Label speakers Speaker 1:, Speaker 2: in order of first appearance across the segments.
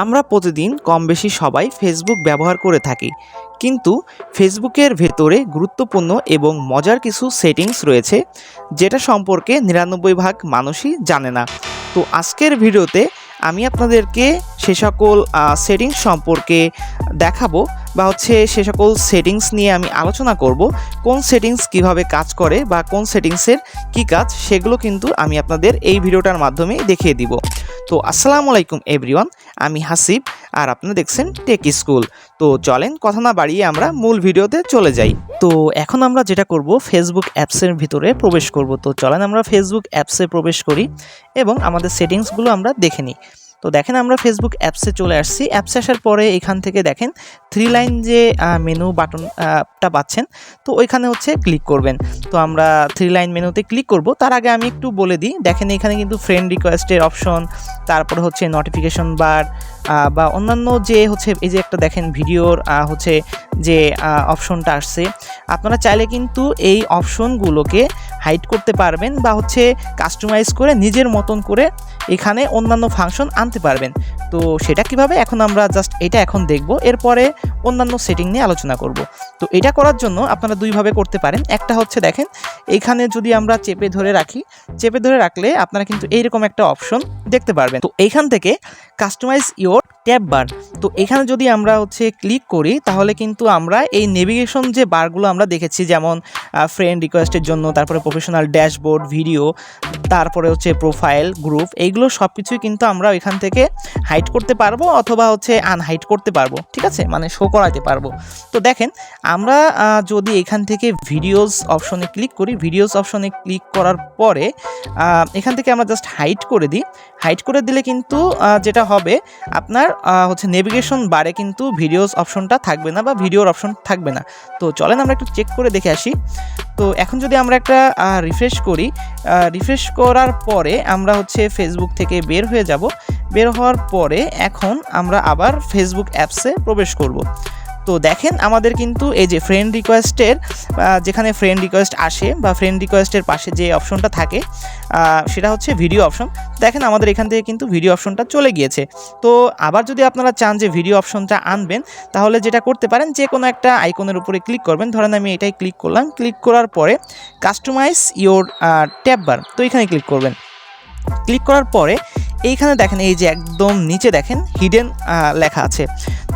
Speaker 1: আমরা প্রতিদিন কম বেশি সবাই ফেসবুক ব্যবহার করে থাকি, কিন্তু ফেসবুকের ভেতরে গুরুত্বপূর্ণ এবং মজার কিছু সেটিংস রয়েছে যেটা সম্পর্কে ৯৯% মানুষই জানে না। তো আজকের ভিডিওতে আমি আপনাদেরকে সে সকল সেটিংস সম্পর্কে দেখাবো বা সে সকল সেটিংস নিয়ে আমি আলোচনা করব। কোন সেটিংস কিভাবে কাজ করে বা কোন সেটিংসের কি কাজ সেগুলো কিন্তু আমি আপনাদের এই ভিডিওটার মাধ্যমে দেখিয়ে দিব। তো আসসালামু আলাইকুম এভরিওয়ান, আমি হাসিব আর আপনারা দেখছেন টেক স্কুল। তো চলেন কথা না বাড়িয়ে আমরা মূল ভিডিওতে চলে যাই। তো এখন আমরা যেটা করব, ফেসবুক অ্যাপসের ভিতরে প্রবেশ করব। তো চলেন আমরা ফেসবুক অ্যাপসে প্রবেশ করি এবং আমাদের সেটিংসগুলো আমরা দেখে নিই। তো দেখেন আমরা ফেসবুক অ্যাপসে চলে আসছি। অ্যাপসে আসার পরে এখান থেকে দেখেন 3 লাইন যে মেনু বাটনটা পাচ্ছেন, তো ওইখানে ক্লিক করবেন। তো আমরা 3 লাইন মেনুতে ক্লিক করব। তার আগে আমি একটু বলে দিই, দেখেন এখানে কিন্তু ফ্রেন্ড রিকোয়েস্টের অপশন, তারপরে নোটিফিকেশন বার বা অন্যান্য যে এই যে একটা দেখেন ভিডিওর যে অপশনটা আসছে, আপনারা চাইলে কিন্তু এই অপশনগুলোকে হাইড করতে পারবেন বা কাস্টমাইজ করে নিজের মতন করে এখানে অন্যান্য ফাংশন আনতে পারবেন। তো সেটা কিভাবে এখন আমরা জাস্ট এটা এখন দেখব, এরপরে অন্যান্য সেটিং নিয়ে আলোচনা করব। তো এটা করার জন্য আপনারা দুইভাবে করতে পারেন। একটা দেখেন এইখানে যদি আমরা চেপে ধরে রাখি, চেপে ধরে রাখলে আপনারা কিন্তু এইরকম একটা অপশন দেখতে পারবেন। তো এইখান থেকে কাস্টমাইজ ইওর ট্যাব বার, তো এখানে যদি আমরা ক্লিক করি তাহলে কিন্তু আমরা এই নেভিগেশন যে বারগুলো আমরা দেখেছি, যেমন ফ্রেন্ড রিকোয়েস্টের জন্য, তারপরে প্রফেশনাল ড্যাশবোর্ড, ভিডিও, তারপরে প্রোফাইল, গ্রুপ, এইগুলো সব কিছুই কিন্তু আমরা এখান থেকে হাইড করতে পারবো অথবা আনহাইড করতে পারবো, ঠিক আছে, মানে শো করাতে পারবো। তো দেখেন আমরা যদি এখান থেকে ভিডিওস অপশনে ক্লিক করি, ভিডিওস অপশনে ক্লিক করার পরে এখান থেকে আমরা জাস্ট হাইড করে দিই। হাইড করে দিলে কিন্তু যেটা হবে, আপনার নেভিগেশন বারে কিন্তু ভিডিওস অপশনটা থাকবে না বা ভিডিওর অপশন থাকবে না। তো চলেন আমরা একটু চেক করে দেখে আসি। তো এখন যদি আমরা একটা রিফ্রেশ করি, রিফ্রেশ করার পরে আমরা ফেসবুক থেকে বের হয়ে যাব। বের হওয়ার পরে এখন আমরা আবার ফেসবুক অ্যাপসে প্রবেশ করব। তো দেখেন আমাদের কিন্তু এই যে ফ্রেন্ড রিকোয়েস্টের যেখানে ফ্রেন্ড রিকোয়েস্ট আসে বা ফ্রেন্ড রিকোয়েস্টের পাশে যে অপশনটা থাকে সেটা ভিডিও অপশন। দেখেন আমাদের এখান থেকে কিন্তু ভিডিও অপশনটা চলে গিয়েছে। তো আবার যদি আপনারা চান যে ভিডিও অপশনটা আনবেন, তাহলে যেটা করতে পারেন, যে কোনো একটা আইকনের উপরে ক্লিক করবেন। ধরেন আমি এটাই ক্লিক করলাম। ক্লিক করার পরে কাস্টমাইজ ইওর ট্যাব বার, তো এখানে ক্লিক করবেন। ক্লিক করার পরে এইখানে দেখেন এই যে একদম নিচে দেখেন হিডেন লেখা আছে।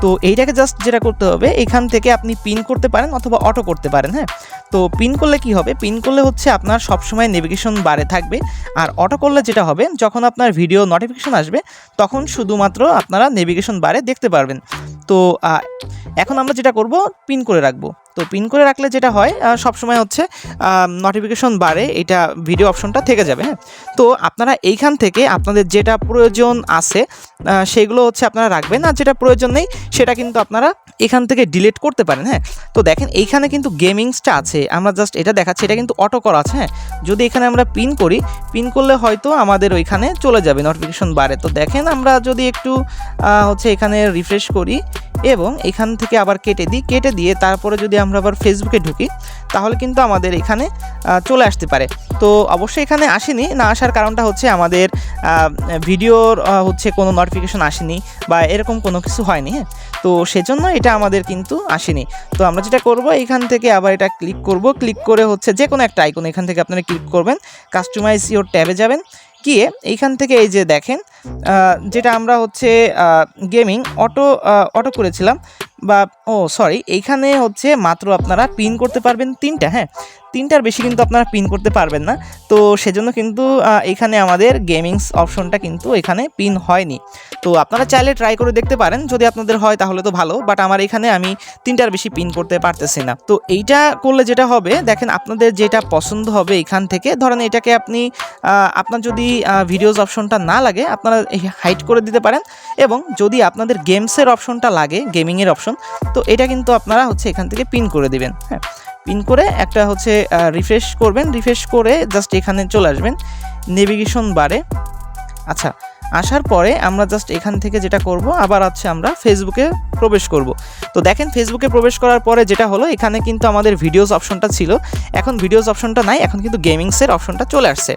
Speaker 1: তো এইটাকে জাস্ট যেটা করতে হবে, এখান থেকে আপনি পিন করতে পারেন অথবা অটো করতে পারেন। হ্যাঁ, তো পিন করলে কি হবে, পিন করলে আপনার সবসময় নেভিগেশন বারে থাকবে। আর অটো করলে যেটা হবে, যখন আপনার ভিডিও নোটিফিকেশন আসবে তখন শুধুমাত্র আপনারা নেভিগেশন বারে দেখতে পারবেন। তো এখন আমরা যেটা করব, পিন করে রাখবো। তো পিন করে রাখলে যেটা হয়, সবসময় নোটিফিকেশন বারে এটা ভিডিও অপশনটা থেকে যাবে। হ্যাঁ, তো আপনারা এইখান থেকে আপনাদের যেটা প্রয়োজন আছে সেগুলো আপনারা রাখবেন, আর যেটা প্রয়োজন নেই সেটা কিন্তু আপনারা এখান থেকে ডিলিট করতে পারেন। হ্যাঁ, তো দেখেন এইখানে কিন্তু গেমিংসটা আছে, আমরা জাস্ট এটা দেখাচ্ছি, এটা কিন্তু অটো করা আছে। হ্যাঁ, যদি এখানে আমরা পিন করি, পিন করলে হয়তো আমাদের ওইখানে চলে যাবে নোটিফিকেশন বারে। তো দেখেন আমরা যদি একটু এখানে রিফ্রেশ করি এবং এখান থেকে আবার কেটে দিই, কেটে দিয়ে তারপরে যদি আমরা আবার ফেসবুকে ঢুকি, তাহলে কিন্তু আমাদের এখানে চলে আসতে পারে। তো অবশ্যই এখানে আসেনি, না আসার কারণটা আমাদের ভিডিওর কোনো নোটিফিকেশন আসেনি বা এরকম কোনো কিছু হয়নি। হ্যাঁ, তো সেজন্য এটা আমাদের কিন্তু আসেনি। তো আমরা যেটা করব, এখান থেকে আবার এটা ক্লিক করব। ক্লিক করে যে কোনো একটা আইকন এখান থেকে আপনারা ক্লিক করবেন, কাস্টমাইজ ইওর ট্যাবে যাবেন, গিয়ে এইখান থেকে এই যে দেখেন যেটা আমরা গেমিং অটো করেছিলাম বা সরি, এইখানে মাত্র আপনারা পিন করতে পারবেন 3টা। হ্যাঁ, 3টার বেশি কিন্তু আপনারা পিন করতে পারবেন না। তো সেজন্য কিন্তু এখানে আমাদের গেমিংস অপশনটা কিন্তু এখানে পিন হয়নি। তো আপনারা চাইলে ট্রাই করে দেখতে পারেন, যদি আপনাদের হয় তাহলে তো ভালো, বাট আমার এখানে আমি 3টার বেশি পিন করতে পারতেছি না। তো এইটা করলে যেটা হবে, দেখেন আপনাদের যেটা পছন্দ হবে এখান থেকে, ধরেন এটাকে আপনি আপনার যদি ভিডিওস অপশনটা না লাগে আপনারা হাইড করে দিতে পারেন, এবং যদি আপনাদের গেমসের অপশনটা লাগে, গেমিংয়ের অপশন, তো এটা কিন্তু আপনারা এখান থেকে পিন করে দিবেন। হ্যাঁ, পিন করে একটা রিফ্রেশ করবেন, রিফ্রেশ করে জাস্ট এখানে চলে আসবেন নেভিগেশন বারে। আচ্ছা, আসার পরে আমরা জাস্ট এখান থেকে যেটা করব, আবার আমরা ফেসবুকে প্রবেশ করব। তো দেখেন ফেসবুকে প্রবেশ করার পরে যেটা হলো, এখানে কিন্তু আমাদের ভিডিওস অপশনটা ছিল, এখন ভিডিওস অপশনটা নাই, এখন কিন্তু গেমিংসের অপশনটা চলে আসছে।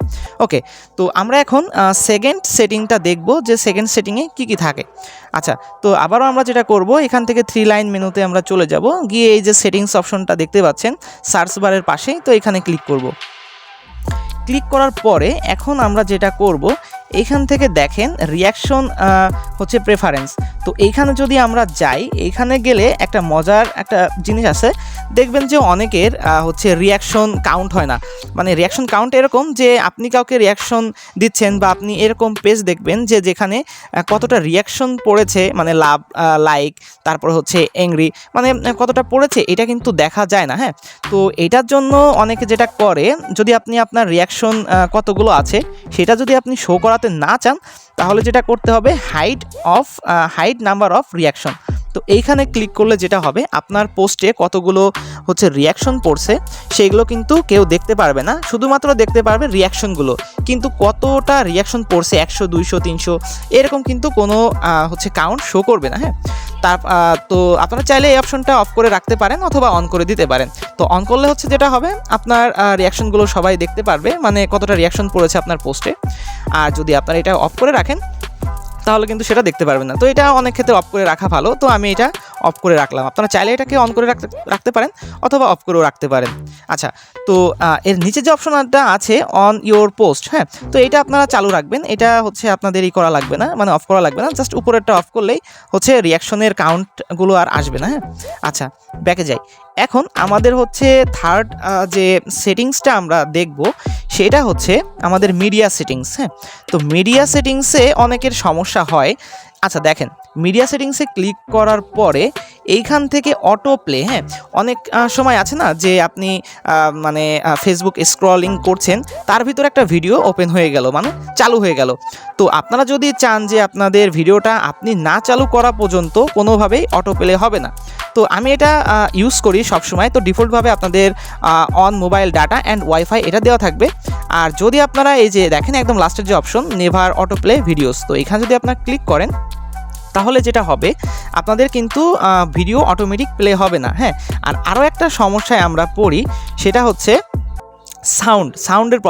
Speaker 1: ওকে, তো আমরা এখন সেকেন্ড সেটিংটা দেখব যে সেকেন্ড সেটিংয়ে কি থাকে। আচ্ছা, তো আবারও আমরা যেটা করব, এখান থেকে 3 লাইন মেনুতে আমরা চলে যাব, গিয়ে এই যে সেটিংস অপশনটা দেখতে পাচ্ছেন সার্চ বারের পাশেই, তো এখানে ক্লিক করব। ক্লিক করার পরে এখন আমরা যেটা করব, এইখান থেকে দেখেন রিয়াকশন হচ্ছে প্রেফারেন্স। তো এইখানে যদি আমরা যাই, এইখানে গেলে একটা মজার একটা জিনিস আছে, দেখবেন যে অনেকের হচ্ছে রিয়াকশন কাউন্ট হয় না। মানে রিয়াকশন কাউন্ট এরকম যে আপনি কাউকে রিয়াকশন দিচ্ছেন, বা আপনি এরকম পেজ দেখবেন যে যেখানে কতটা রিয়াকশন পড়েছে, মানে লাভ, লাইক, তারপর হচ্ছে অ্যাংরি, মানে কতটা পড়েছে এটা কিন্তু দেখা যায় না। হ্যাঁ, তো এটার জন্য অনেকে যেটা করে, যদি আপনি আপনার রিয়াকশন কতগুলো আছে সেটা যদি আপনি শো করাতে না চান, তাহলে যেটা করতে হবে হাইড নাম্বার অফ রিয়াকশন। তো এইখানে ক্লিক করলে যেটা হবে, আপনার পোস্টে কতগুলো হচ্ছে রিয়াকশন পড়ছে সেগুলো কিন্তু কেউ দেখতে পারবে না, শুধুমাত্র দেখতে পারবে রিয়াকশনগুলো। কিন্তু কতটা রিয়াকশন পড়ছে, 100, 200, 300 এরকম কিন্তু কোনো হচ্ছে কাউন্ট শো করবে না। হ্যাঁ, তো আপনারা চাইলে এই অপশনটা অফ করে রাখতে পারেন অথবা অন করে দিতে পারেন। তো অন করলে হচ্ছে যেটা হবে, আপনার রিয়াকশনগুলো সবাই দেখতে পারবে, মানে কতটা রিয়াকশন পড়েছে আপনার পোস্টে। আর যদি আপনারা এটা অফ করে রাখেন তাহলে কিন্তু সেটা দেখতে পারবেন না। তো এটা অনেক ক্ষেত্রে অফ করে রাখা ভালো, তো আমি এটা অফ করে রাখলাম। আপনারা চাইলে এটাকে অন করে রাখতে পারেন অথবা অফ করেও রাখতে পারেন। আচ্ছা, তো এর নিচে যে অপশনটা আছে অন ইওর পোস্ট, হ্যাঁ, তো এটা আপনারা চালু রাখবেন। এটা হচ্ছে আপনাদের করা লাগবে না, মানে অফ করা লাগবে না, জাস্ট উপরেরটা অফ করলেই হচ্ছে রিয়াকশনের কাউন্টগুলো আর আসবে না। হ্যাঁ, আচ্ছা, ব্যাকে যাই। এখন আমাদের হচ্ছে থার্ড যে সেটিংসটা আমরা দেখব সেটা হচ্ছে আমাদের মিডিয়া সেটিংস। হ্যাঁ, তো মিডিয়া সেটিংসে অনেকের সমস্যা হয়। আচ্ছা দেখেন, মিডিয়া সেটিংসে ক্লিক করার পরে এইখান থেকে অটো প্লে, হ্যাঁ, অনেক সময় আছে না যে আপনি মানে ফেসবুক স্ক্রলিং করছেন, তার ভিতরে একটা ভিডিও ওপেন হয়ে গেল, মানে চালু হয়ে গেল। তো আপনারা যদি চান যে আপনাদের ভিডিওটা আপনি না চালু করা পর্যন্ত কোনোভাবেই অটো প্লে হবে না, তো আমি এটা ইউজ করি সবসময়। তো ডিফল্টভাবে আপনাদের on mobile data and wifi এটা দেওয়া থাকবে। আর যদি আপনারা এই যে দেখেন একদম লাস্টের যে option never auto play videos, তো এখানে যদি আপনারা ক্লিক করেন তাহলে যেটা হবে, আপনাদের কিন্তু ভিডিও অটোমেটিক প্লে হবে না। হ্যাঁ, আর আরও একটা সমস্যায় আমরা পড়ি, সেটা হচ্ছে সাউন্ডের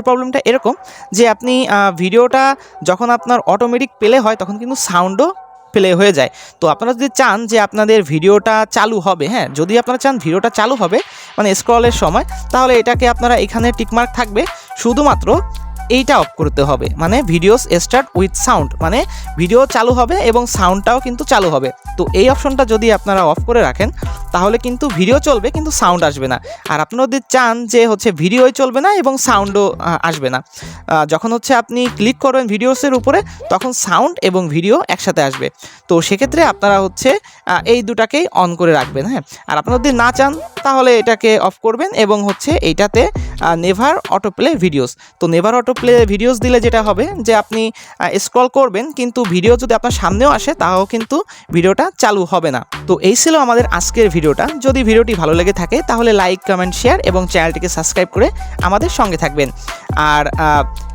Speaker 1: প্রবলেমটা এরকম যে আপনি ভিডিওটা যখন আপনার অটোমেটিক প্লে হয় তখন কিন্তু সাউন্ডও প্লে হয়ে যায়। তো আপনারা যদি চান যে আপনাদের ভিডিওটা চালু হবে, হ্যাঁ, যদি আপনারা চান ভিডিওটা চালু হবে মানে স্ক্রলের সময়, তাহলে এটাকে আপনারা এখানে টিকমার্ক থাকবে, শুধুমাত্র এইটা অফ করতে হবে, মানে ভিডিওস স্টার্ট উইথ সাউন্ড, মানে ভিডিও চালু হবে এবং সাউন্ডটাও কিন্তু চালু হবে। তো এই অপশনটা যদি আপনারা অফ করে রাখেন তাহলে কিন্তু ভিডিও চলবে কিন্তু সাউন্ড আসবে না। আর আপনারা যদি চান যে হচ্ছে ভিডিওই চলবে না এবং সাউন্ডও আসবে না, যখন হচ্ছে আপনি ক্লিক করবেন ভিডিওসের উপরে তখন সাউন্ড এবং ভিডিও একসাথে আসবে। তো সেক্ষেত্রে আপনারা হচ্ছে এই দুটাকেই অন করে রাখবেন। হ্যাঁ, আর আপনারা যদি না চান তাহলে এটাকে অফ করবেন এবং হচ্ছে এইটাতে নেভার অটো প্লে ভিডিওস। তো নেভার অটো প্লে ভিডিওস দিলে যেটা হবে যে আপনি স্ক্রল করবেন কিন্তু ভিডিও যদি আপনার সামনেও আসে তাও কিন্তু ভিডিওটা চালু হবে না। তো এই ছিল আমাদের আজকের ভিডিওটা। যদি ভিডিওটি ভালো লেগে থাকে তাহলে লাইক, কমেন্ট, শেয়ার এবং চ্যানেলটিকে সাবস্ক্রাইব করে আমাদের সঙ্গে থাকবেন। আর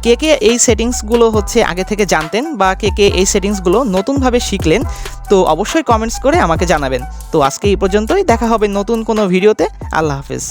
Speaker 1: কে কে এই সেটিংসগুলো হচ্ছে আগে থেকে জানতেন বা কে কে এই সেটিংসগুলো নতুনভাবে শিখলেন, তো অবশ্যই কমেন্টস করে আমাকে জানাবেন। তো আজকে এই পর্যন্তই, দেখা হবে নতুন কোনো ভিডিওতে। আল্লাহ হাফেজ।